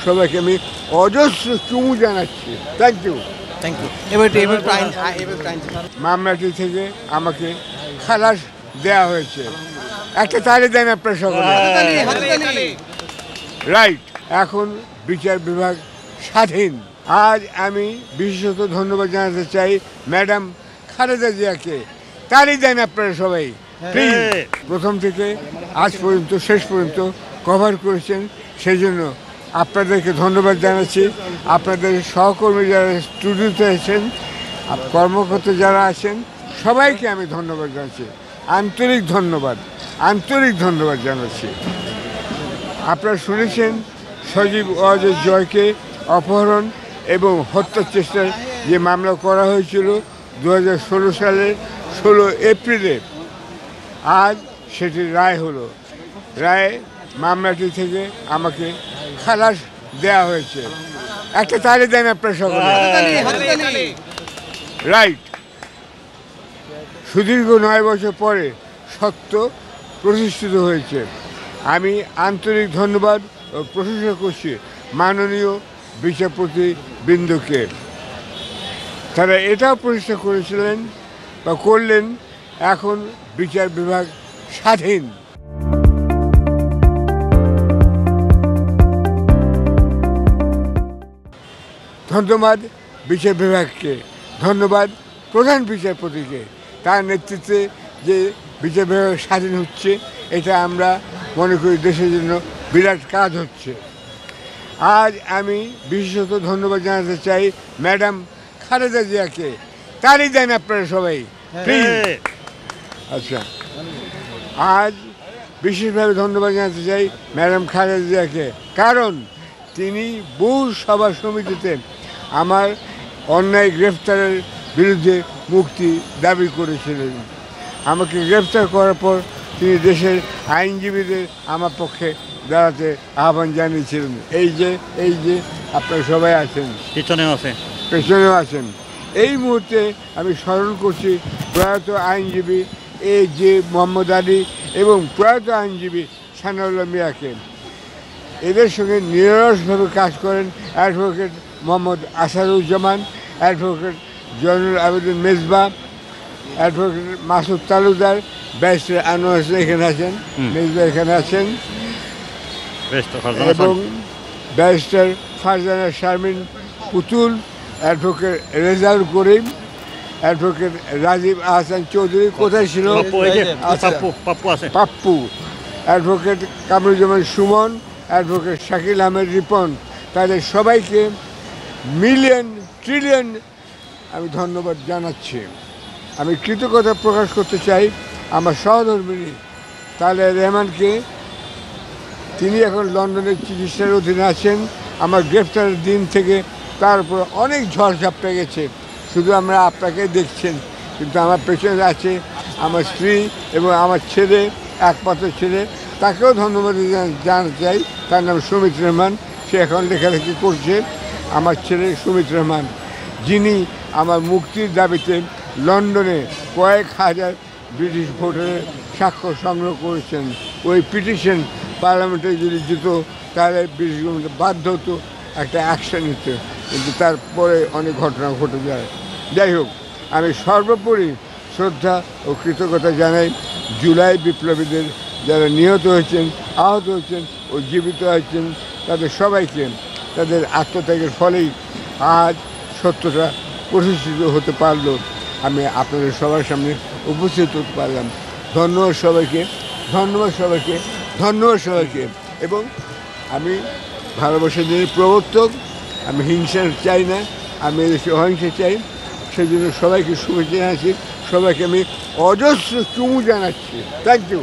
সবাইকে আমি অজস্র চুমু জানাচ্ছি। Thank you. মামলাটি থেকে আমাকে খালাস দেওয়া হয়েছে। একটা তালি দেন আপনার সকলে। রাইট, এখন বিচার বিভাগ স্বাধীন। আজ আমি বিশেষত ধন্যবাদ জানাতে চাই ম্যাডাম খালেদা জিয়াকে। তালি দেন আপনারা সবাই প্লিজ। প্রথম থেকে আজ পর্যন্ত শেষ পর্যন্ত কভার করেছেন, সেই জন্য আপনাদেরকে ধন্যবাদ জানাচ্ছি। আপনাদের সহকর্মী যারা স্টুডিওতে আছেন, কর্মকর্তা যারা আছেন, সবাইকে আমি ধন্যবাদ জানাচ্ছি। আন্তরিক ধন্যবাদ জানাচ্ছি। আপনারা শুনেছেন সজীব ওয়াজেদ জয়কে অপহরণ এবং হত্যার চেষ্টার যে মামলা করা হয়েছিল 2016 সালের 16 এপ্রিলে, আজ সেটির রায় হলো। রায়ে মামলাটি থেকে আমাকে খালাস দেওয়া হয়েছে। একটা তালি দেন আপনার সকলে। রাইট, সুদীর্ঘ 9 বছর পরে সত্য প্রতিষ্ঠিত হয়েছে। আমি আন্তরিক ধন্যবাদ ও প্রশংসা করছি মাননীয় বিচারপতি বৃন্দকে। তারা এটাও প্রতিষ্ঠা করেছিলেন বা করলেন, এখন বিচার বিভাগ স্বাধীন। ধন্যবাদ বিচার বিভাগকে, ধন্যবাদ প্রধান বিচারপতিকে। তার নেতৃত্বে যে বিচার বিভাগ স্বাধীন হচ্ছে, এটা আমরা মনে করি দেশের জন্য বিরাট কাজ হচ্ছে। আজ আমি বিশেষত ধন্যবাদ জানাতে চাই ম্যাডাম খালেদা জিয়াকে। তালি দেন আপনারা সবাই প্লিজ। আচ্ছা, আজ বিশেষভাবে ধন্যবাদ জানাতে চাই ম্যাডাম খালেদা জিয়াকে, কারণ তিনি বহু সভা সমিতিতে আমার অন্যায় গ্রেফতারের বিরুদ্ধে মুক্তি দাবি করেছিলেন। আমাকে গ্রেফতার করার পর তিনি দেশের আইনজীবীদের আমার পক্ষে দাঁড়াতে আহ্বান জানিয়েছিলেন। এই যে আপনারা সবাই আছেন, পেছনেও আছেন। এই মুহূর্তে আমি স্মরণ করছি প্রয়াত আইনজীবী A.J. মোহাম্মদ আলী এবং প্রয়াত আইনজীবী সানাউল্লাহ মিয়াকে। এদের সঙ্গে নিরলসভাবে কাজ করেন advocate Mohammad Asaruzzaman, advocate Joynul Abedin Mezba, advocate Masud Talukdar, barrister Anowar Hossain এখানে আছেন, মেজবা এখানে আছেন, এবং ব্যারিস্টার ফারজানা শারমিন পুতুল, অ্যাডভোকেট রেজাউল করিম, অ্যাডভোকেট রাজীব আহসান চৌধুরী। কোথায় ছিল? Pappu, advocate Kamruzzaman Suman, advocate Shakil Ahmed Ripon. তাদের সবাইকে মিলিয়ন ট্রিলিয়ন আমি ধন্যবাদ জানাচ্ছি। আমি কৃতজ্ঞতা প্রকাশ করতে চাই আমার সহধর্মিণী তালেয়া রহমানকে। তিনি এখন লন্ডনের চিকিৎসার অধীনে আছেন। আমার গ্রেফতারের দিন থেকে তার উপর অনেক ঝড় ঝাপটা গেছে, শুধু আমরা আপনাকে দেখছেন, কিন্তু আমার পেছনে আছে আমার স্ত্রী এবং আমার ছেলে, একমাত্র ছেলে। তাকেও ধন্যবাদ জানাতে চাই। তার নাম সুমিত রহমান, সে এখন লেখালেখি করছে। আমার ছেলে সুমিত রহমান, যিনি আমার মুক্তির দাবিতে লন্ডনে কয়েক হাজার ব্রিটিশ ভোটারের স্বাক্ষর সংগ্রহ করেছেন। ওই পিটিশন পার্লামেন্টে যদি যেত তাহলে ব্রিটিশ গভর্নমেন্ট বাধ্য হতো একটা অ্যাকশন নিতে, কিন্তু তারপরে অনেক ঘটনা ঘটে যায়। যাই হোক, আমি সর্বোপরি শ্রদ্ধা ও কৃতজ্ঞতা জানাই জুলাই বিপ্লবীদের যারা নিহত হয়েছেন, আহত হয়েছেন ও জীবিত হয়েছেন, তাদের সবাইকে। তাদের আত্মত্যাগের ফলেই আজ সত্যটা প্রতিষ্ঠিত হতে পারল। আমি আপনাদের সবার সামনে উপস্থিত হতে পারলাম। ধন্যবাদ সবাইকে, ধন্যবাদ সবাইকে, ধন্যবাদ সবাইকে। এবং আমি ভালোবাসার দিনের প্রবর্তক, আমি হিংসা চাই না, আমি এদেশে অহিংসা চাই। সেই জন্য সবাইকে শুভেচ্ছা জানাচ্ছি, সবাইকে আমি অজস্র চুমু জানাচ্ছি। Thank you.